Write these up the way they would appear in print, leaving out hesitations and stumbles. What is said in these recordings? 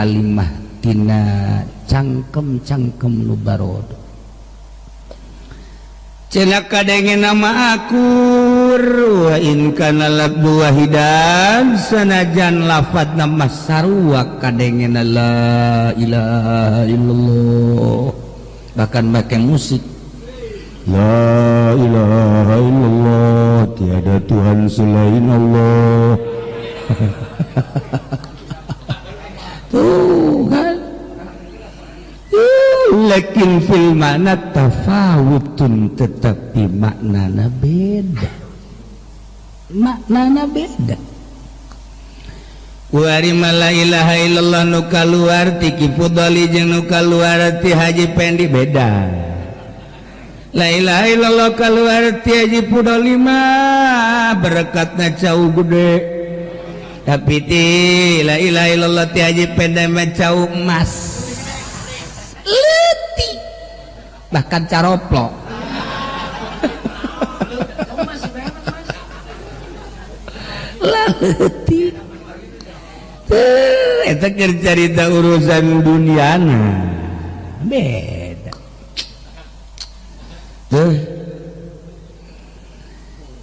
kalimah tina cangkem-cangkem nu barod cenah kadenge nama akur wa in kana lafdu wahidan sanajan lafadna masarua kadenge la ilaha illallah bahkan make musik la ilaha illallah tiada Tuhan selain Allah tuh kan lakin fil makna tafawutun tetapi maknana beda wari la ilaha illallah nu kaluar ti kifudali jeung nu kaluar ti haji pendi beda la ilaha illallah kaluar ti haji pudali mah berkatna cau gede tapi ti la ilaha illallah ti haji pendi mah cau emas leutik bahkan caroplok leutik eta keur carita urusan duniana beda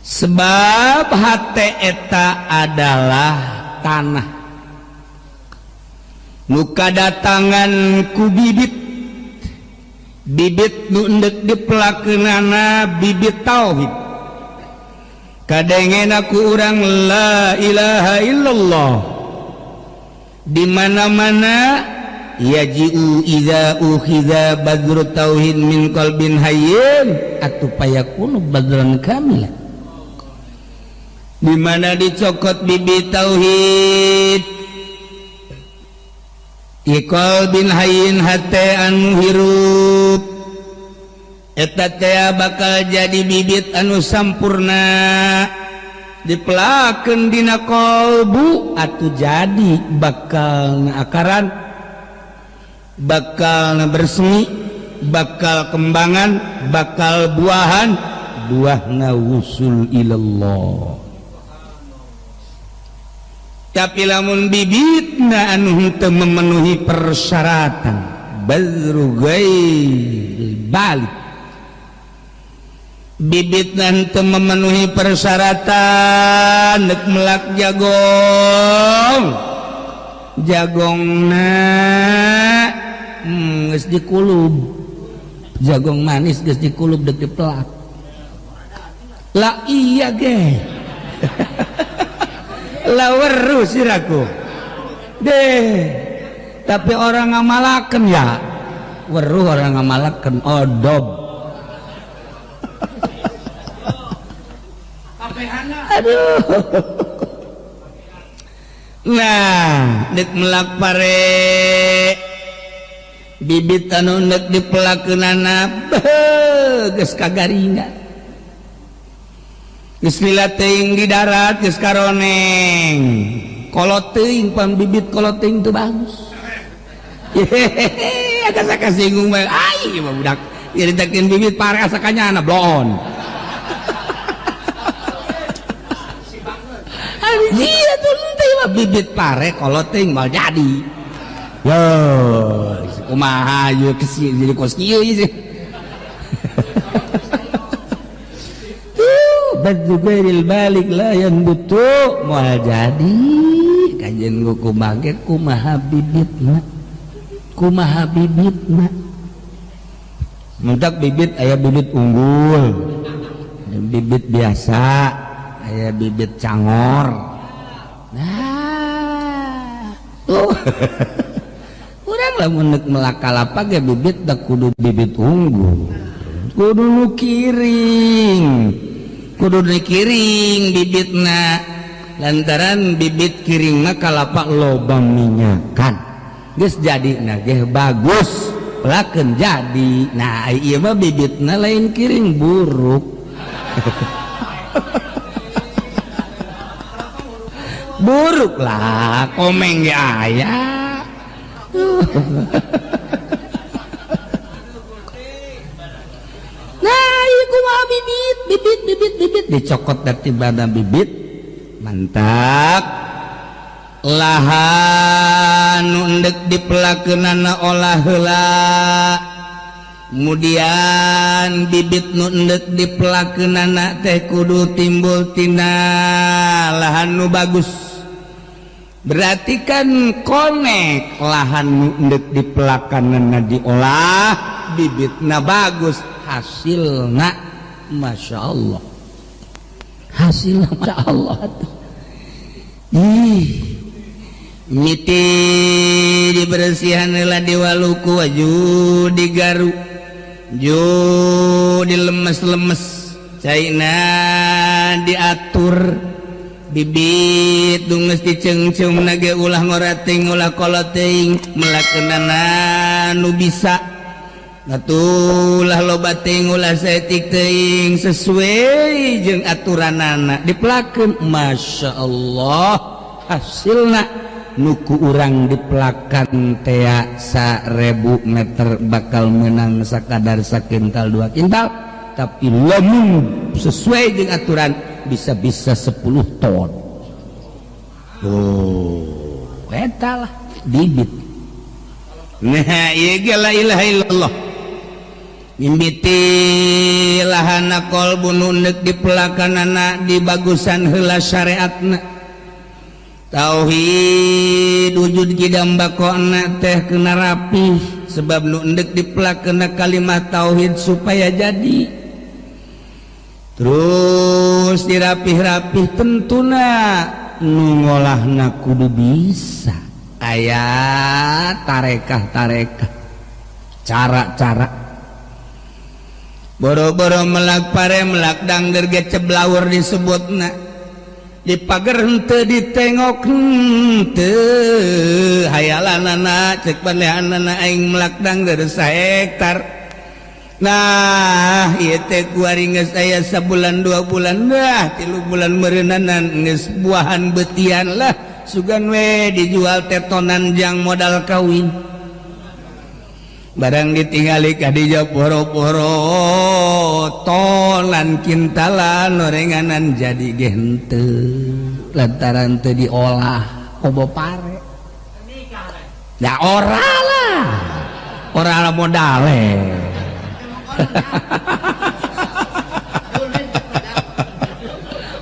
sebab hate eta adalah tanah nu kadatangan ku bibit nu endek dipelakeunana bibit tauhid kadengena ku urang la ilaha illallah di mana-mana yaji'u idza ukhidza badru tauhid min qalbin hayyin atupayakunu badran kamila di mana dicokot bibit tauhid ikal bin hayyin hate anu hirup eta teh bakal jadi bibit anu sampurna dipelakeun dina kalbu atuh jadi bakal akaran bakal bersemi bakal kembangan bakal buahan buahna wusul ilallah tapi lamun bibitna anu teu memenuhi persyaratan badru ghairil balik bibitna teu memenuhi persyaratan nek melak jagongna geus dikulub jagong manis geus dikulub dek dipelak lah iya ge laweru siraku deh tapi orang ngamalaken ya weruh orang ngamalaken odob aduh nah dek melak pare bibit anu nek dipelakeunana geus kagaringan geus lila teuing di darat geus karoneng kolot teuing pan bibit kolot teuing teu bagus asa kasinggung bae ai mah budak nyaritakeun bibit pare asa kanyana bloon anjir atuh teh mah bibit pare kolot teuing moal jadi yo kumaha ieu kesi jadi kos kieu sih badru ghairil balik la yanbutu moal jadi kajen ku kumage kumaha bibitna mentak bibit aya bibit unggul bibit biasa aya bibit cangor nah urang lamun neuk melak-kalapa ge bibit da kudu bibit unggul kudu nu kiring bibitna lantaran bibit kiring mah kalapa loba minyakan geus jadina ge bagus pelakeun jadi nah ieu mah bibitna lain kiring buruk buruk lah komeng ge aya kumaha bibit dicokot dari bana bibit mantap lahan nu endek dipelakeunana olah heula kemudian bibit nu endek dipelakeunana teh kudu timbul tina lahan nu bagus berarti kan konek lahan nu endek dipelakeunana diolah bibitna bagus hasilna Masya Allah hasilna Masya Allah miti dibersihan heula diwaluku waju digaru ju dilemes-lemes caina diatur bibit geus dicengceungna ge ulah ngorating ulah koloting melakeunana nu bisa atulah loba teuing ulah saeutik teuing sesuai jeung aturanana dipelakeun Masya Allah hasilna nuku urang dipelakan tea 1000 meter bakal menang sakadar sakintal 2 kintal tapi lamun sesuai dengan aturan bisa-bisa 10 ton eta lah bibit nah ieu la ilaha illallah mimbiti lahana qalbun undek dipelakanana dibagusan heula syariatna tauhid wujud kidam bakona teh kena rapi sebab nu endek dipelakeuna kalimat tauhid supaya jadi terus dirapih-rapih tentuna nu ngolahna kudu bisa aya tarekah cara-cara boro-boro melak pare melak dangger ge ceblawur disebutna di pagar henteu ditengok henteu hayalanana cek panehanana aing melak dangger 1 hektar nah ieu teh kuari geus aya sabulan 2 bulan dah 3 bulan meureunanan geus buahan beutian lah sugan we dijual tetonan jang modal kawin barang ditinggali ka dieu poro-poro tolan kintalan orenganan jadi ge henteu lantaran teu diolah kobo pare da ora modale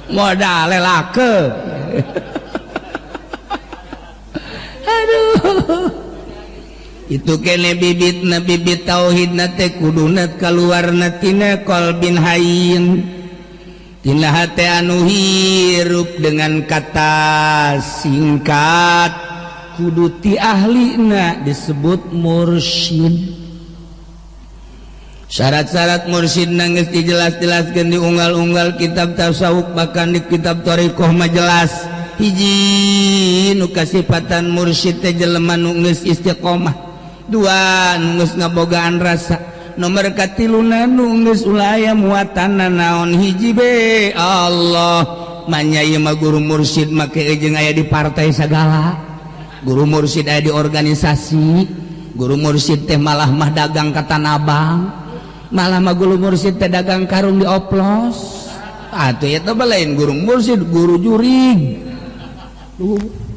modale lake aduh itu kene bibitna bibit tauhidna teh kuduna kaluarna tina qalbin hayyin tina hate anu hirup dengan kata singkat kudu ti ahlina disebut mursyid syarat-syarat mursyidna geus dijelas-jelaskeun di unggal-unggal kitab tasawuf bahkan di kitab thariqah mah jelas hiji nu kasifatan mursyid teh jelema nu geus istiqomah 2 nunggus ngabogaan rasa nomor katiluna nunggus ulaya muatanna naon hiji be Allah manyai mah guru mursyid make jeung aya di partai sagala guru mursyid aya di organisasi guru mursyid teh malah mah dagang ka Tanah Abang malah mah guru mursyid teh dagang karung di oplos atuh eta mah lain guru mursyid guru juring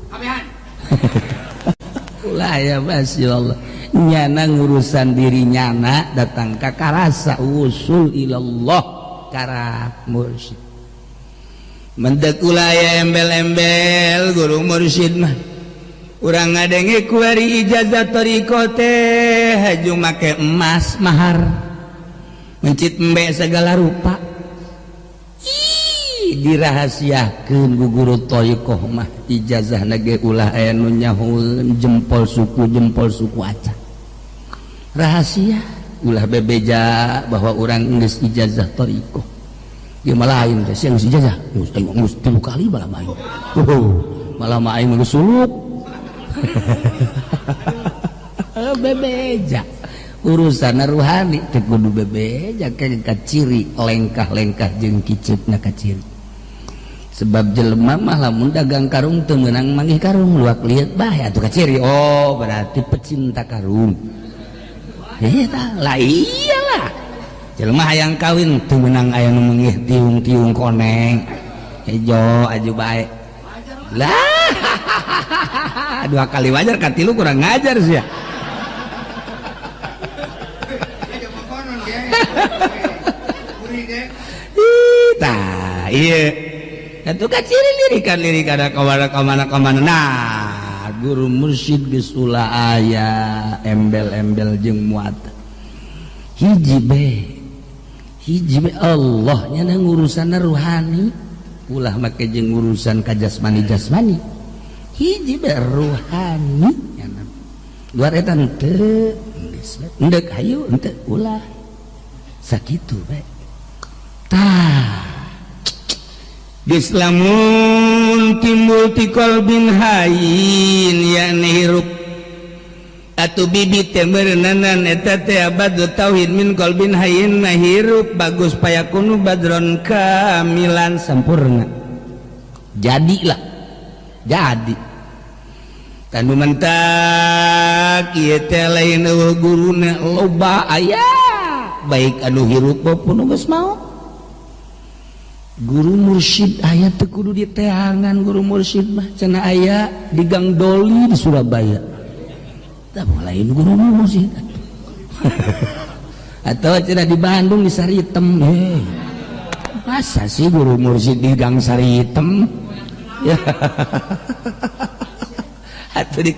kabehan ulah ya masyaallah nyana ngurusan diri nyana datang ka karasa usul ilallah kara mursyid mendek ulah ya embel-embel guru mursyid mah urang ngadenge kuari ijazah thariqah teh haju make emas mahar mencit embe segala rupa dirahasiakeun ku guru thariqah mah ijazahna ge ulah aya nu nyahoeun jempol suku acak rahasia ulah bebeja bahwa orang geus ijazah thariqah ieu mah lain teh sia geus ijazah geus 3 kali malah main malah mah aing geus suluk bebeja urusan ruhani teh kudu bebeja ka ciri lengkah-lengkah jeung kicitna ka ciri sebab jelema mah lamun dagang karung teu meunang manggih karung luak liat bae atuh ka ciri oh berarti pecinta karung eta lah iyalah jelema hayang kawin teu meunang aya nu manggih tiung-tiung koneng hejo aju bae lah 2 kali wajar katilu kurang ngajar sih ya. Tah iya itu kan ciri lirik ada kemana nah guru mursyid geus ulah aya embel-embel jeung muat hiji be Allah nya ngurusan ruhani ulah make jeung urusan kajasmani jasmani hiji be ruhani luar eta henteu endek hayu henteu ulah sakitu be tah geus lamun timbul ti qalbin hayin yakni hirup atuh bibit teh meureunanan eta teh abadu tauhid min qalbin hayin mah hirup bagus payakunu badron kamilan sampurna jadilah jadi tanu mentak ieu teh lain guruna loba aya baik anu hirup maupun geus mau guru mursyid aya teu kudu di teangan guru mursyid mah cenah aya di Gang Doli di Surabaya tah lain guru mursyid atau cenah di Bandung di Saritem masa sih guru mursyid di Gang Saritem ya atuh di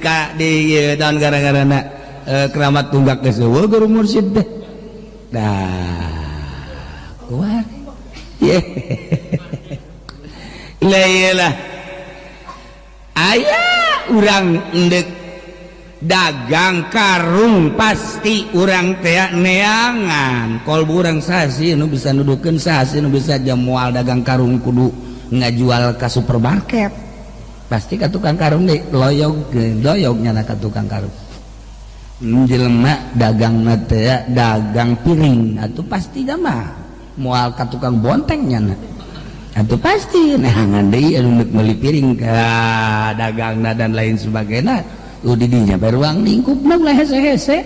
tahun gara-garana keramat tunggak geus guru mursyid deh dah kuat lah ayah urang endek dagang karung pasti urang teh neangan kolbu urang sasi nu bisa nudukeun sasi nu bisa jam moal dagang karung kudu ngajual ka supermarket pasti ka tukang karung deui loyognya ka tukang karung jelema dagang teh dagang piring atuh pasti mah mual ka tukang bontengnya atuh pasti neangan deui anu neuk meuli piring ka dagangna dan lain sebagainya di dinya bae ruang lingkupna mulai hese-hese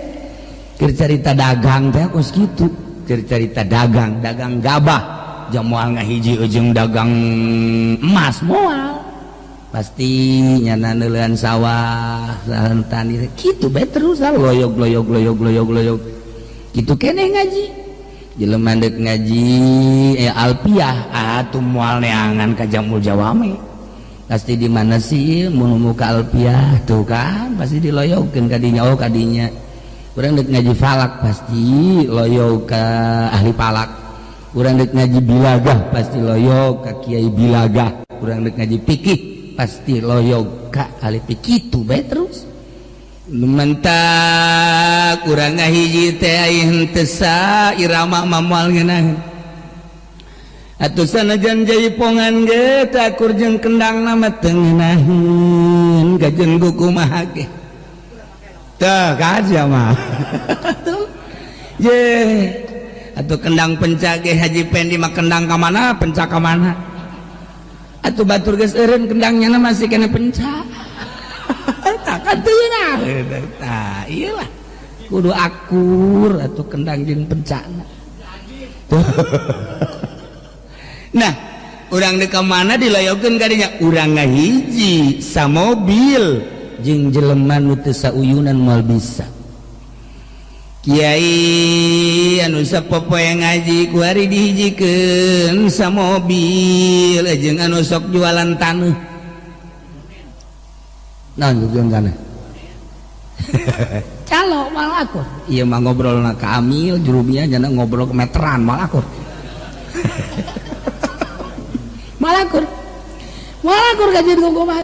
keur carita dagang teh kos kitu keur carita dagang gabah jam moal ngahiji ujung dagang emas moal pasti nyana neuleun sawah tani kitu bae terus loyog kitu keneh ngaji jelema dek ngaji alpiah atuh moal neangan ka Jamul Jawame pasti di mana sih mun muka alpiah tuh kan pasti diloyogkeun ka dinya kadinya urang dek ngaji falak pasti loyog ka ahli falak urang dek ngaji bilagah pasti loyog ka kiai bilagah urang dek ngaji fikih pasti loyog ka ahli fikih itu bae terus mentak kurang ngahiji teh aya henteu irama mamual ngeunaheun atuh sanajan jaipongan ge takur jeung kendangna mah teu ngeunaheun gajeun kumaha ge teu kaja mah ye atuh kendang penca ge Haji Pendi mah kendang ka mana penca ka mana atuh batur geus eureun kendangnya masih kena penca takatuna tah iyalah kudu akur atuh kendang jeung pencana nah urang dek ka mana dilayogkeun ka dinya urang ngahiji samobil jeung jelema nu teu sauyunan moal bisa kiai anu sapopoe ngaji ku ari dihijikeun samobil jeung anu sok jualan taneuh nah juga kana calo mal akur iya mah ngobrolna ka Amil jurumia jana ngobrol ke meteran mal akur kajian kumaha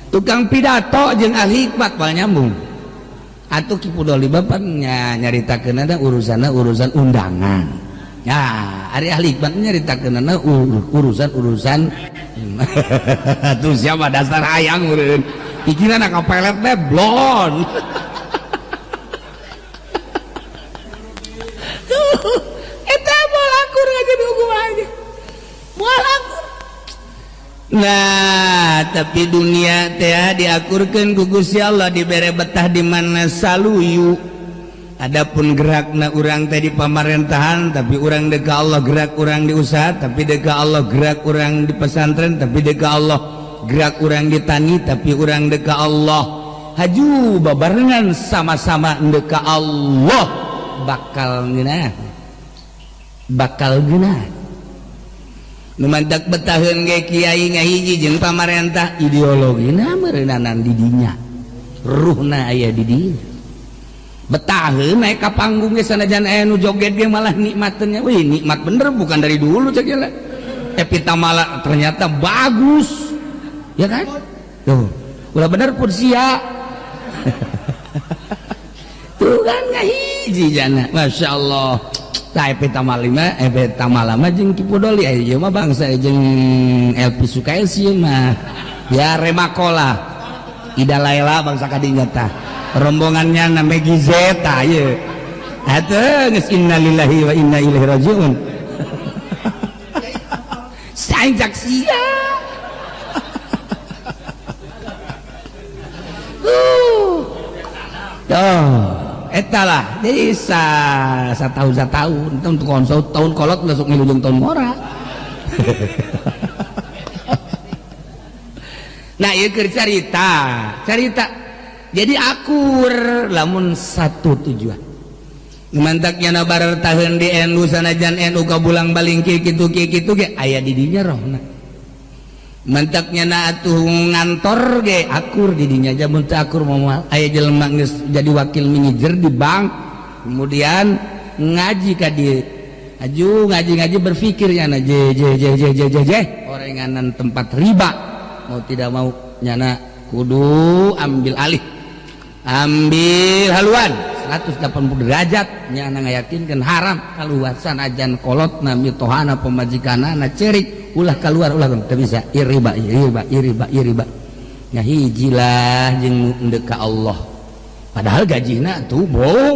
tukang pidato jeung ahli hikmat pal nyambung atuh Ki Pudoli bapak nyaritakeun ada urusan undangan ya ari ahli hikmat nyaritakeun urusan tuh siapa dasar hayang meureun pikiran ka pelet teh blon eta moal akur aja dihukum aja moal akur nah tapi dunia teh diakurkeun ku Gusti Allah dibere betah di mana saluyu adapun gerakna urang teh di pamerintahan tapi urang deka Allah gerak urang di usaha tapi deka Allah gerak urang di pesantren tapi deka Allah gerak urang ditani tapi urang deka Allah haju babarengan sama-sama deka Allah bakal geunah nu mantak betaheun ge kiai ngahiji jeung pamarentah ideologina meureunanan di dinya ruhna aya di dinya betaheun naik ka panggung ge sanajan aya nu joget ge malah nikmateunnya wih nikmat bener bukan dari dulu cek ya Epita malah ternyata bagus ya kan tuh ulah bener pun sia tuh kan ngahiji jana Masya Allah tah Epita malama jeung Ki Pudoli ieu mah bangsa jeung Elpi Sukaisi mah ya Remakola Ida Laila bangsa kadinya tah rombongannya nama Giz tah ieu atuh geus innalillahi wa inna ilaihi rajiun sainjak sia eta lah jadi satahun untuk konsol tahun kolot masuk ngilujung tahun mora nah ieu keur carita jadi akur lamun satu tujuan mantaknya na barer taheun di NU sanajan NU kabulang baling kitu ge aya di dinya rohna mantaknya na atuh ngantor ge akur di dinya jamun teu akur moal aya jelema geus jadi wakil manajer di bank kemudian ngaji ka dieu aju ngaji berpikirnya na je orenganan tempat riba mau tidak mau nyana kudu ambil alih ambil haluan 180 derajat nyana ngayakinkeun haram kaluar sanajan kolot na mitohana pemajikanna na cerik ulah keluar ulah teu bisa iriba nya hijilah jeung endeu ka Allah padahal gajina tuh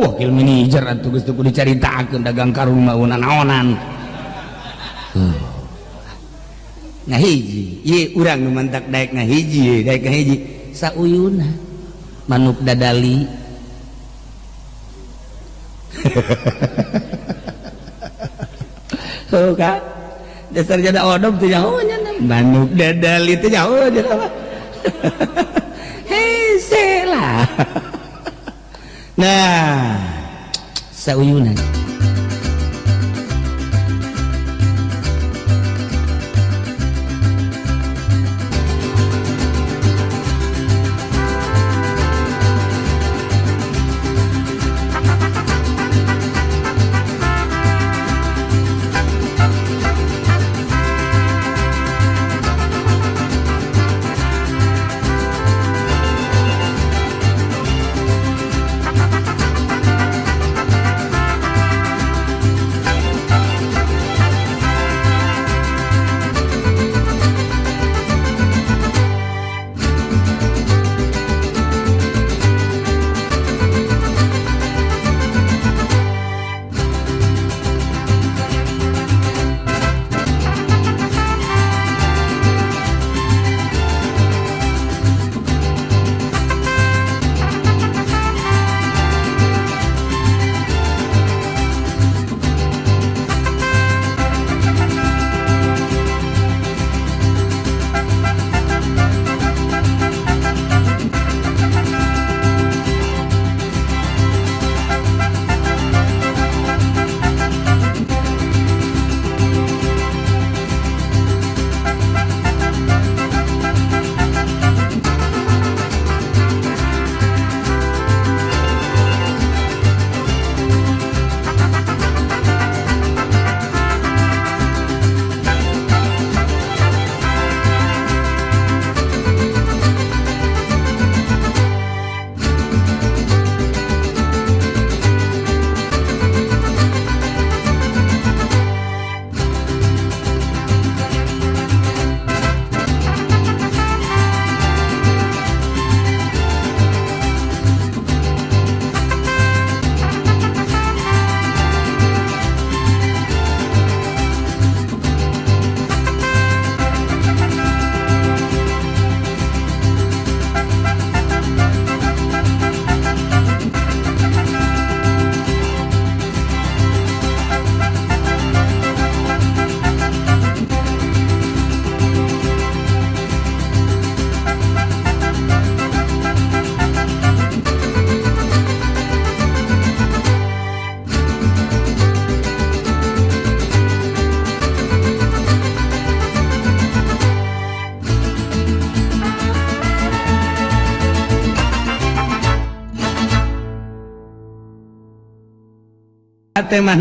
wakil manajer atuh geus teu dicaritakeun dagang karung mah naonan nah hiji ieu urang nu mantak daek ngahiji sauyuna manuk dadali kan dasar jada odom teh nyaho nya manuk dadali teh nyaho nya hese lah nah sauyunan teman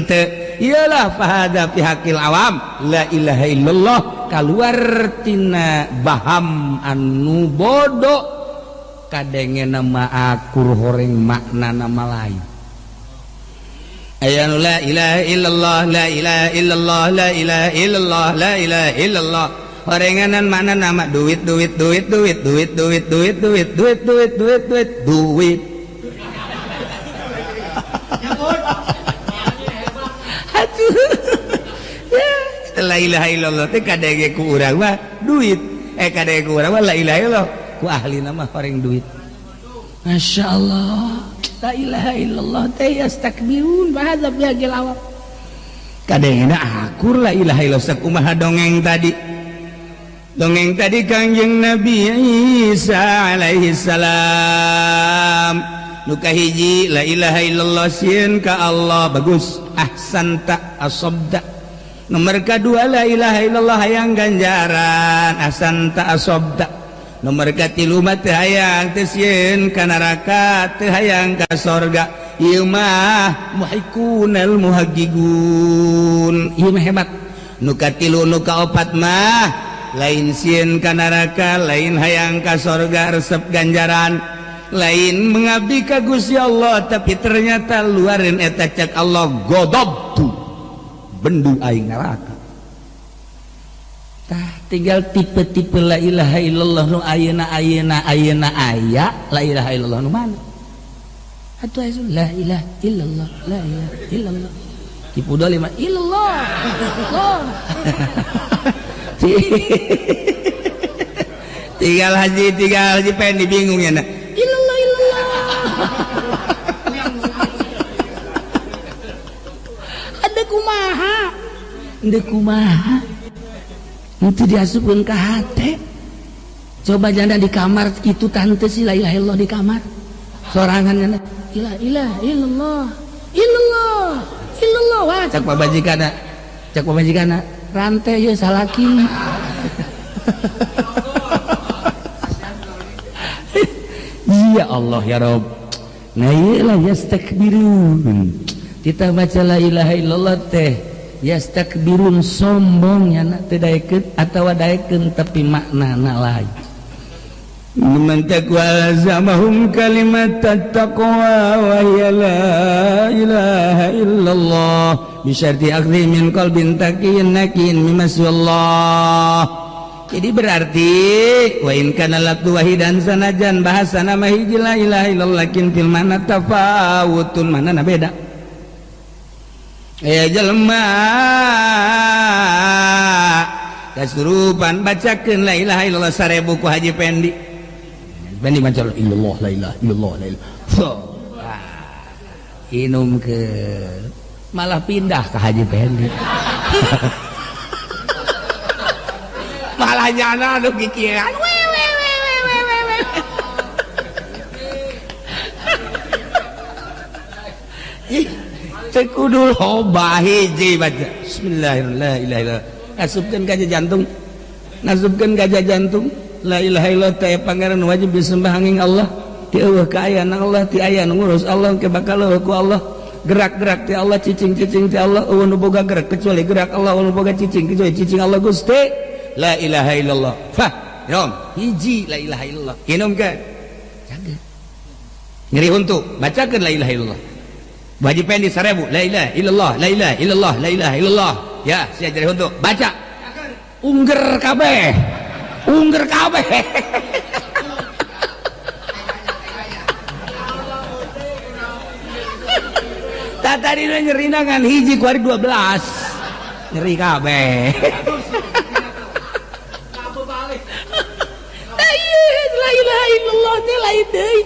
teu ialah fahada fi hakil awam la ilaha illallah kaluar tina baham anu bodoh kadenge nama akur horeng makna nama lain aya la ilaha illallah la ilaha illallah la ilaha illallah la ilaha illallah horenganan makna nama duit duit duit duit duit duit duit duit duit duit duit duit duit la ilaha illallah teh kadege ku urang mah duit kadege ku urang mah la ilaha illallah ku ahli nama horeng duit masyaallah la ilaha illallah teh yastakbirun bahasa biagil awam kadenge akur la ilaha illallah sakumaha dongeng tadi Kangjeng Nabi Isa alaihi salam nu kahiji la ilaha illallah sieun ka Allah bagus ahsanta asobda nomor kedua la ilaha illallah hayang ganjaran ahsanta asobda nomor katilu mah teu hayang teu sieun ka neraka teu hayang ka sorga ieu mah muhikunal muhaggigun ieu mah hebat nu katilu nu kaopat mah lain sieun ka neraka lain hayang ka sorga resep ganjaran lain mengabdi ka Gusti Allah tapi ternyata luarin eta cek Allah godobtu bendu aing neraka tah tinggal tipe-tipe la ilaha illallah nu ayeuna aya la ilaha illallah nu mana atuh aya la ilaha illallah la ilaha illallah tipu dua lima illallah Allah tinggal haji pendi bingung ya illallah illallah ada kumaha itu diasupkeun ka hate coba janda di kamar itu tante si la ilaha illallah di kamar sorangan janda ilah illallah illallah illallah wah cak pabajikana rantai ya salaki ya Allah ya Rabb nah iyalah yastakbirun kita baca la ilaha illallah teh yastakbirun sombong ya nak teu daekeun atawa daekeun tapi maknana lain man taqwa zamahum kalimat taqwa wa hiya la ilaha illallah bisyarti akhdhi min qalbin taqiyyin nakin mimasyallah jadi berarti wa in kana latu wahidan sanajan bahasana mah hiji la ilaha illallah lakin fil mana tafawutun manana beda ya jelema kasurupan bacakeun la ilaha illallah 1000 ku Haji Pendi maca illallah la ilaha illallah la ilaha inum ke malah pindah ke Haji Pendi malah nyana nu kikiran teu kudu loba hiji baca bismillahirrahmanirrahim ngasupkeun ka jantung la ilaha illallah teh pangeran wajib disembah angin Allah ti eueuh ka aya nang Allah ti aya nu ngurus Allah ke bakal ku Allah gerak-gerak ti Allah cicing-cicing ti Allah eueuh nu boga gerak kecuali gerak Allah eueuh nu boga cicing kecuali cicing Allah Gusti la ilaha illallah fah nom hiji la ilaha illallah inum ke jaga nyeri huntu bacakeun la ilaha illallah Haji Pendi 1000 la ilaha illallah la ilaha illallah la ilaha illallah ya sia nyeri huntu baca ungger kabeh tadi nyeri nangan hiji ku hari 12 nyeri kabeh la ilaha illallah teh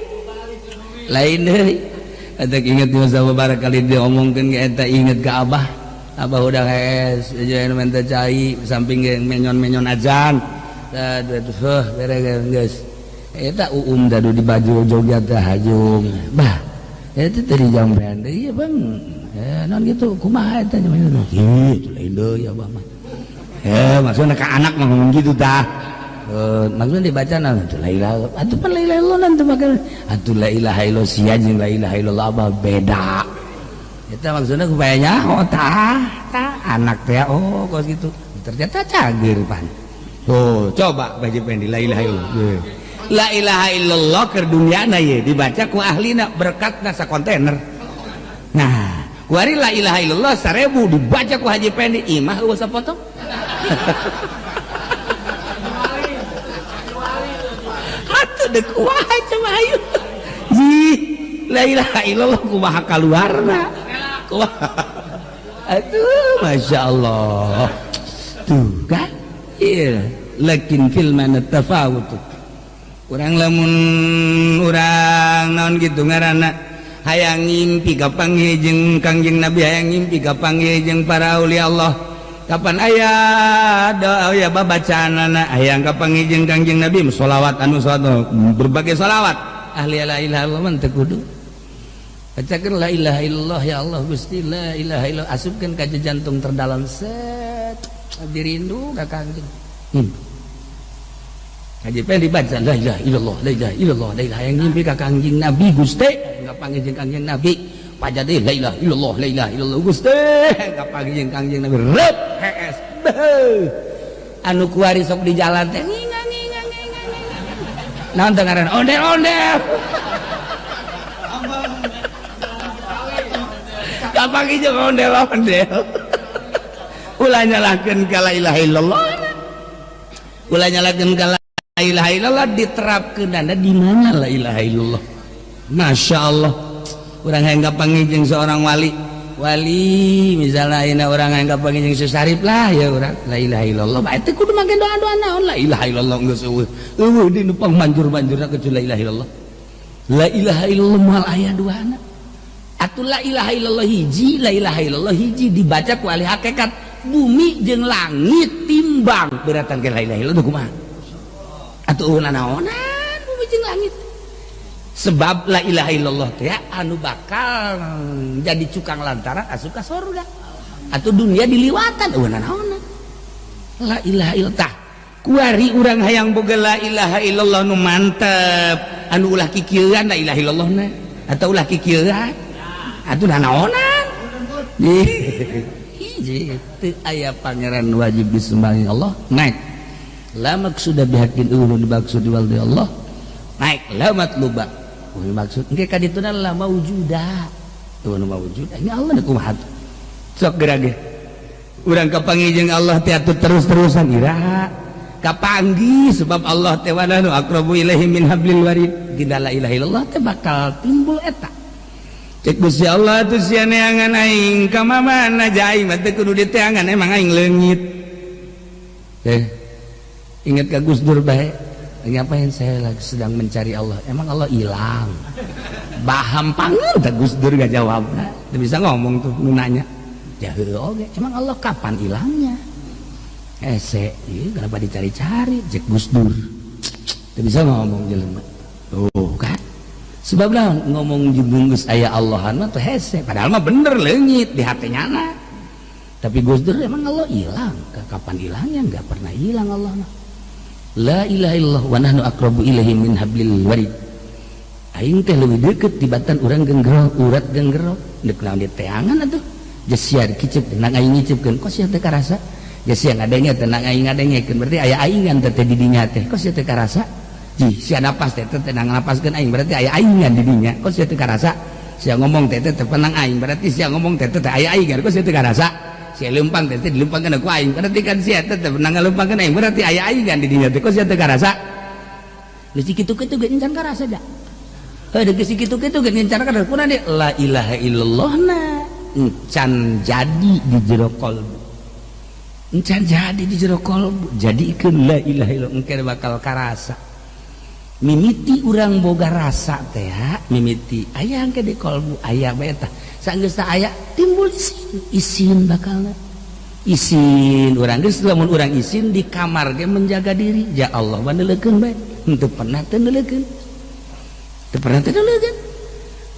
lain deui eta inget di masa barangkali dia omongkeun ge eta inget ka abah udah es aja minta cai samping menyon azan bere geus eta dadu di baju joget teh hajung bah eta tadi jam band iya bang non gitu kumaha eta nya gitu lain deui abah mah maksudna ka anak mah ngomong gitu tah maksudnya dibaca nanti la ilaha atuh pan la ilaha illallah nanti makan atuh la ilaha illallah sia jeung la ilaha illallah abah beda Itu maksudnya kupayanya anak teh oh kok gitu ternyata cagir pan. Oh coba baju pendi la ilaha illallah. La ilaha illallah ke dunia ye dibaca ku ahlina berkatna sa kontainer. Nah kuari la ilaha illallah 1000 dibaca ku haji pendi imah eueuh sapotong. Atuh deuk wae cuma ayu. Ji la ilaha illallah kumaha kaluarna. Aduh masya Allah tuh kan iya lakin fil mana tafawut urang lamun urang naon gitu ngaranna hayang ngimpi ka panggih Kangjeng Nabi hayang ngimpi ka panggih jeung para aulia Allah kapan aya doa aya babacaanana hayang ka panggih jeung Kangjeng Nabi sholawat anu salawat berbagai sholawat ahli la ilaha illallah mah teu kudu bacakan la ilaha illallah ya Allah Gusti la ilaha illallah asupkeun ka jantung terdalam set dirindu ka Kangjeng Haji Pendi dibaca la ilaha illallah la ilaha illallah la ilaha yang ngimpi ka Kangjeng Nabi Gusti ngapanggih jeung Kangjeng Nabi pajade la ilaha illallah Gusti ngapanggih jeung Kangjeng Nabi rep hees anu kuari sok di jalan teh ngingang naon teh ngaran ondel-ondel kapagi jeung ondel-ondel ulah nyalakeun ka la ilaha illallah ulah nyalakeun ka la ilaha illallah diterapkeunana di mana la ilaha illallah masya Allah urang hayang kapanggih jeung seorang wali misalnya ayeuna urang hayang kapanggih jeung Susarif lah ya urang la ilaha illallah bae teh kudu make doa-doa naon la ilaha illallah geus eueuh di nu pangmanjur-manjurna kecuali la ilaha illallah la ilaha illallah moal aya duana atuh la ilaha illallah hiji la ilaha illallah hiji dibaca ku ahli hakikat bumi jeung langit timbang beratan ke la ilaha illallah kumaha atuh naonan bumi jeung langit sebab la ilaha illallah teh anu bakal jadi cukang lantaran asup ka surga atuh dunia diliwatan naonan la ilaha illallah kuari urang hayang boga la ilaha illallah nu mantep anu ulah kikieuan la ilaha illallah na atau ulah kikieuan atuh naonan hiji teu aya pangeran wajib disembahi Allah naik la maqsuda bihaqqin ulun dimaksud waldi Allah naik la matluba maksud engke ka dituna la maujuda tuh nu maujuda ini Allah nu kumaha sok gerage urang kapanggih jeung Allah teh atuh terus-terusan ira kapanggih sebab Allah teh wa nahnu aqrabu ilaihi min hablil warid dina la ilaha illallah teh bakal timbul eta cek Gusti Allah tuh sia neangan aing ka mamana jaing mah teu kudu diteangan emang aing leungit ingat ka Gus Dur bae ngapain saya lagi sedang mencari Allah emang Allah hilang baham pangan tak Gus Dur gak jawab teu bisa ngomong tuh nu nanya ya oge emang Allah kapan hilangnya kenapa dicari-cari cek Gus Dur teu bisa ngomong jelema tuh kan sebab lah ngomong jebungkus aya Allahan mah tuh hese padahal mah bener leungit di hatinya na tapi Gus Dur emang Allah hilang kapan hilangnya nggak pernah hilang Allah mah la ilaha illallah wa nahnu aqrabu ilaihi min hablil warid aing teh leuwih deukeut tibatan urang genggero urat genggero deuk naon di teangan atuh jesiar kicep tenang aing ngicipkeun kos sia teh karasa jesiar ngadenge tenang aing ngadengekeun berarti aya aingan teh di dinya teh kos sia teh karasa ji sia napas teh tenang napaskeun aing berarti aya aingan di dinya kok sia teu karasa sia ngomong teh tenang aing berarti sia ngomong teh aya aingan kok sia teu karasa sia leumpang teh dilumpangkeun ku aing berarti kan sia teh tenang ngalumpangkeun aing berarti aya aingan di dinya teh kok sia teu karasa geus kitu-kitu ge encan karasa da heuh geus kitu-kitu ge encan karasa kunaon deui la ilaha illallah na encan jadi di jero qalbu encan jadi di jero qalbu jadikeun la ilaha illallah engke bakal karasa mimiti urang boga rasa teh mimiti aya engke di kolbu aya bae tah saenggeus teh aya timbul isin bakalna isin urang geus lamun urang isin di kamar ge menjaga diri ya Allah waneulekeun bae henteu pernah teu neulekeun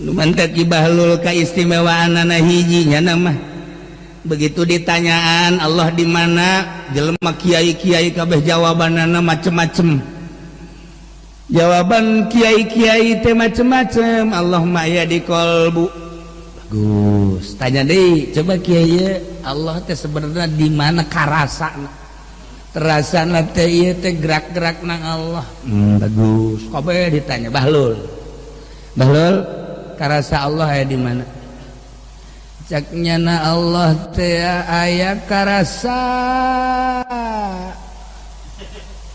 nu mantep ibahlul kaistimewaanana hiji nya mah begitu ditanyaan Allah di mana jelema kiai-kiai kabeh jawabanana macem-macem jawaban kiai-kiai teh macem-macem Allahumma ya di kolbu bagus. Tanya deh, coba kiai, Allah teh sebenarnya di mana karasana? Terasana teh ieu teh gerak-gerak nang Allah. Bagus. Kabeh ditanya Bahlul. Bahlul, karasa Allah aya di mana? Cak nyana Allah teh aya karasa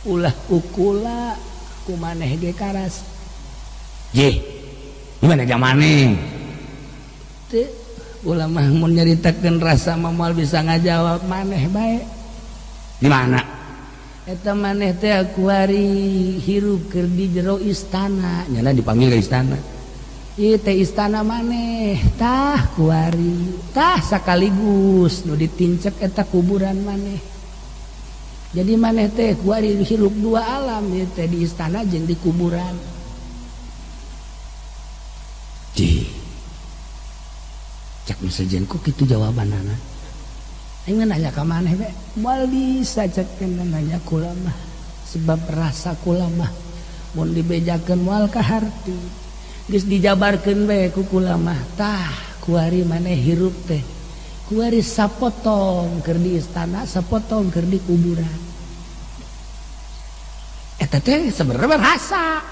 ulah ukula kumaneh ge karasa. Ye, gimana jamane? Teu ulah mah mun nyaritakeun rasa mah moal bisa ngajawab maneh bae. Di mana? Eta maneh teh aku hari hirup keur di jero istana, nyana dipanggil ke istana. Ieu teh istana maneh, tah kuari, tah sakaligus nu ditincek eta kuburan maneh. Jadi maneh teh kuari hirup dua alam, ieu teh di istana jeung di kuburan. Cek nu sejen ku kitu jawabanana. Aing nanya ka maneh we, moal bisa cekeun nanya kula mah. Sebab rasa kula mah mun dibejakeun moal ka harti. Geus dijabarkeun we ku kula mah, tah kuari maneh hirup teh. Kuari sapotong keur di istana, sapotong keur di kuburan. Eta teh sebenarnya rasa.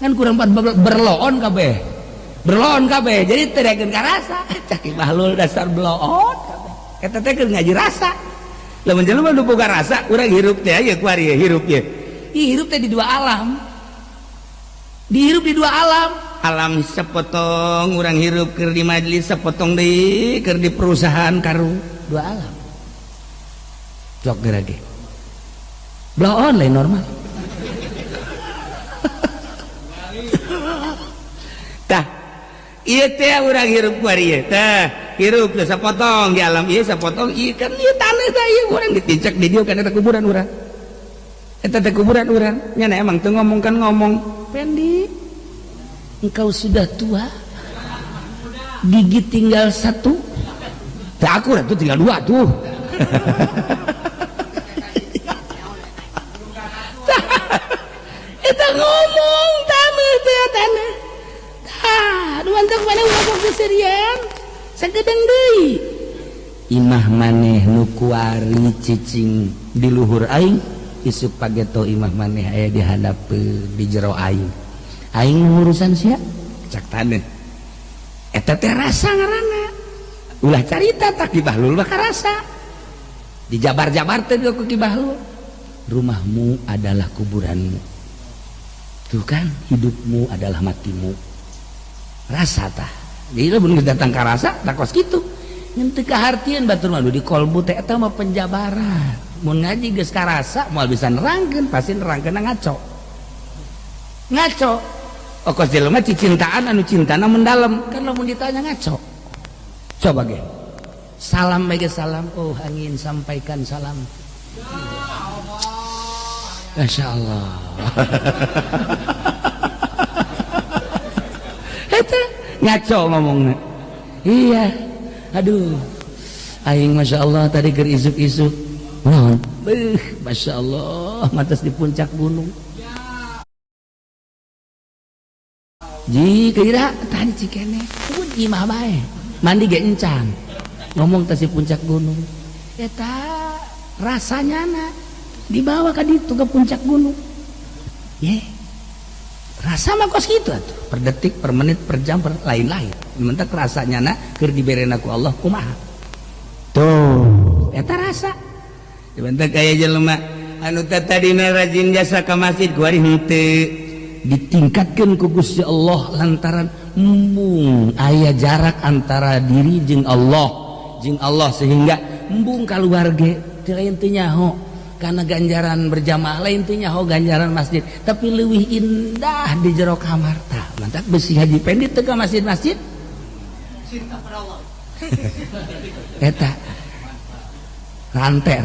Kan kurang berloon kabeh. Berloon kabeh, jadi teu daekeun ka rasa. Cak Bahlul dasar beloon kabeh. Eta teh keur ngaji rasa. Lamun jelema nu boga rasa, urang hirup teh aya kuari hirup ye. Hirup teh di dua alam. Dihirup di dua alam. Alam sepotong urang hirup keur di majelis, sepotong deui keur di perusahaan karung. Dua alam. Jok gerage. Blow on lain normal. Tah, ieu teh urang hirup kuari ye. Tah hirup teh sapotong di alam ieu sapotong ieu kan ieu tanah teh ieu urang ditincek di dieu kan eta kuburan urang. Eta teh kuburan urang. Nya emang teu ngomongkan ngomong. Pendi, engkau sudah tua. Gigi tinggal satu. Teh aku tuh tinggal dua tuh. Eta ngomong tanah teh tanah. Tah, duanteng mana ngomong keserian. Sagedeng deui. Imah maneh nu kuari cicing di luhur aing, isuk pageto imah maneh aya di hadapeun di jero aing. Aing ngurusan sia? Cak taneuh. Eta teh rasa ngaranna. Ulah carita tak Ki Bahlul mah karasa. Dijabar-jabar teh ku Ki Bahlul. Rumahmu adalah kuburanmu. Tuh kan, hidupmu adalah matimu. Rasa tah. Jadi lamun datang ka rasa tak kos kitu. Ngan teu kahartieun batur mah di kolbu teh eta mah penjabaran. Mun ngaji geus ka rasa moal bisa nerangkeun, pasti nerangkeunna ngaco. Ngaco. Okos jelema cicintaan anu cintana mendalam, kan lamun ditanya ngaco. Coba ge. Salam bagi salam, oh angin sampaikan salam. Masya Allah. Eta ngaco ngomongnya. Iya, aduh, aing masya Allah tadi keur isuk-isuk, non, masya Allah, matas di puncak gunung. Jika kira tadi cikene, pun imah bae, mandi ge encan, ngomong tas di puncak gunung. Eta rasanya na dibawa ke ditu ke puncak gunung. Rasa mah kos gitu atuh. Per detik, per menit, per jam, per lain-lain. Mentak rasanya na keur diberen aku Allah kumaha. Tuh, eta rasa. Dibentak kaya jelema anu tadina rajin jasa ka masjid kuari henteu ditingkatkeun ku Gusti Allah lantaran embung aya jarak antara diri jeung Allah sehingga embung kaluarga teu lain teu nyaho. Karena ganjaran berjamaah lain teh nyaho ganjaran masjid, tapi leuwih indah di jero kamar. Tah, mantak besi Haji Pendi teu ka masjid-masjid. Cinta pada Allah. Eta rantai.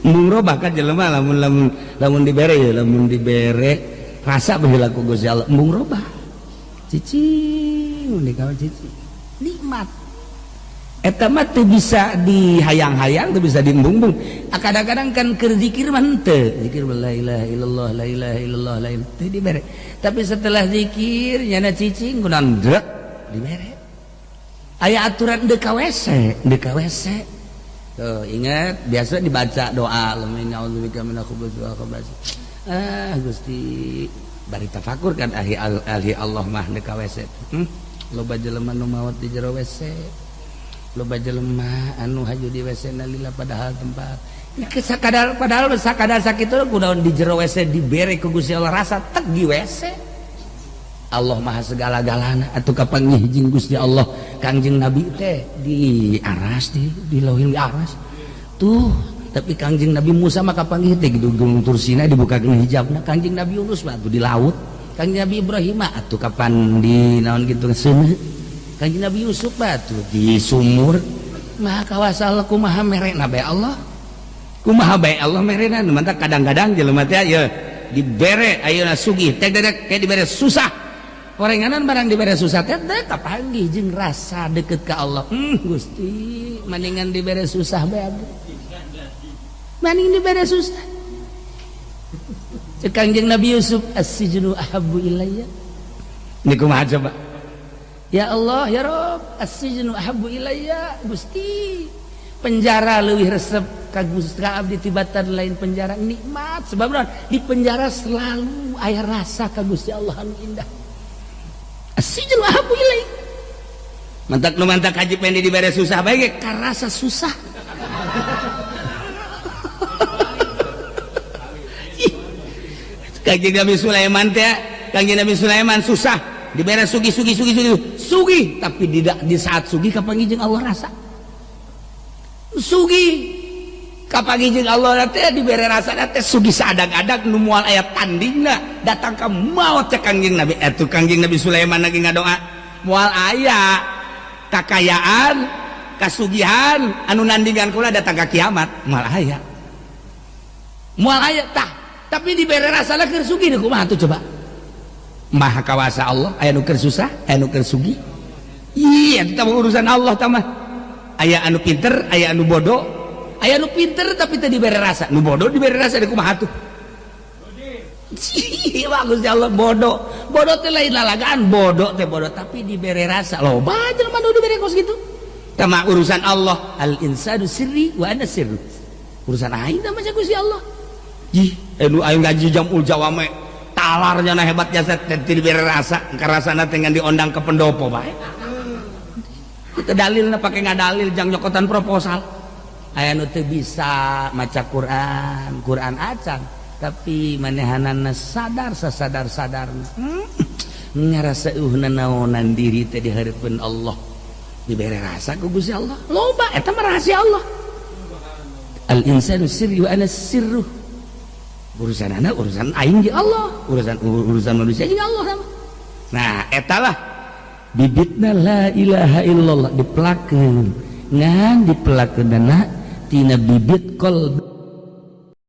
Mung robah kan jelema lamun dibere rasa baheula ku Gusti Allah mung robah. Cicing mun dikawa cicing. Nikmat. eta mah teu bisa dihayang-hayang, teu bisa diembung-embung. Kadang-kadang kan keur zikir mah henteu, zikir la ilaha illallah la ilaha illallah la ilaha teu dibere. Tapi setelah zikir nyana cicing kunaon drek dibere. Aya aturan deuk ka WC, tuh ingat biasa dibaca doa lamun na'udzubika minal khubuthi wal khaba'ith. Gusti bari tafakur kan ahli Allah mah deuk ka WC. Loba jelema nu maot di jero WC, loba jelema anu haju di WC na lila padahal tempat padahal sakadar sakitu kunaon di jero WC dibere ku Gusti Allah rasa teg di WC. Allah maha segala-galana atuh kapanggih jeung Gusti Allah. Kangjeng Nabi teh di aras di lauhil aras tuh, tapi Kangjeng Nabi Musa mah kapanggih teh di Gunung Tursina dibukakeun hijabna. Kangjeng Nabi Yunus mah atuh di laut. Kangjeng Nabi Ibrahim mah atuh kapan di naon kitu seuneu. Kangjeng Nabi Yusuf mah atuh di sumur. Maha kawasa Allah kumaha merena bae Allah. Kumaha bae Allah merena mantap. Kadang-kadang jelema teh ya dibere ayeuna sugih teh dedek kayak dibere susah. Korenganan barang dibere susah teh kapanggih jeung rasa deket ka Allah. Gusti mendingan dibere susah bae. Mending dibere susah. Cek Kangjeng Nabi Yusuf as-sijnu ahabbu ilayya. Ini kumaha coba? Ya Allah ya Rabb, as-sijnu ahabbu ilayya. Gusti penjara leuwih resep ka Gusti abdi tibatan lain penjara nikmat. Sebab di penjara selalu aya rasa ka Gusti Allah anu indah. Asijnu ahabbu ilaik. Mantak nu mantak haji pendi dibere susah bae ge karasa susah. Kangjeng Nabi Sulaiman teh, Kangjeng Nabi Sulaiman susah dibere sugi tapi di saat sugi kapanggih jeung Allah rasa. Sugi kapanggih jeung Allah teh dibere rasa teh sugi sadag-adag nu moal aya tandingna datang ka maot cek Kangjeng Nabi. Atuh Kangjeng Nabi Sulaiman lagi ngadoa moal aya kakayaan kasugihan anu nandingan kula datang ka kiamat moal aya tah tapi dibere rasa keur sugih deuk kumaha tuh coba. Maha kawasa Allah aya nu keur susah aya nu keur sugih. Iya eta urusan Allah tah mah. Aya anu pinter aya anu bodoh. Aya nu pinter tapi teu dibere rasa, nu bodoh dibere rasa di kumaha tuh? Iya bagus ya Allah bodoh. Bodoh teh lain lalagaan, bodoh teh bodoh tapi dibere rasa. Loba jelema nu dibere kos gitu. Tama urusan Allah, al insanu sirri wa ana sirru. Urusan aing teh mah Gusti Allah. Ih, nu aing gaji jamul jawame talarnya na hebat jasa teh dibere rasa, karasana teh ngan diondang ke pendopo bae. Kita dalilna pake ngadalil jang nyokotan proposal. Aya nu teu bisa maca Quran acan tapi manehanana sadar sasadar-sadarna ngarasa naonan diri teh dihareupeun Allah dibere rasa ku Gusti Allah. Loba eta mah rahasia Allah. Al insanu sirri wa ana sirru. Urusanana urusan aing jeung Allah, urusan manusia jeung Allah. Nah etalah bibitna la ilaha illallah dipelakeun ngan dipelakeunana tina bibit qalb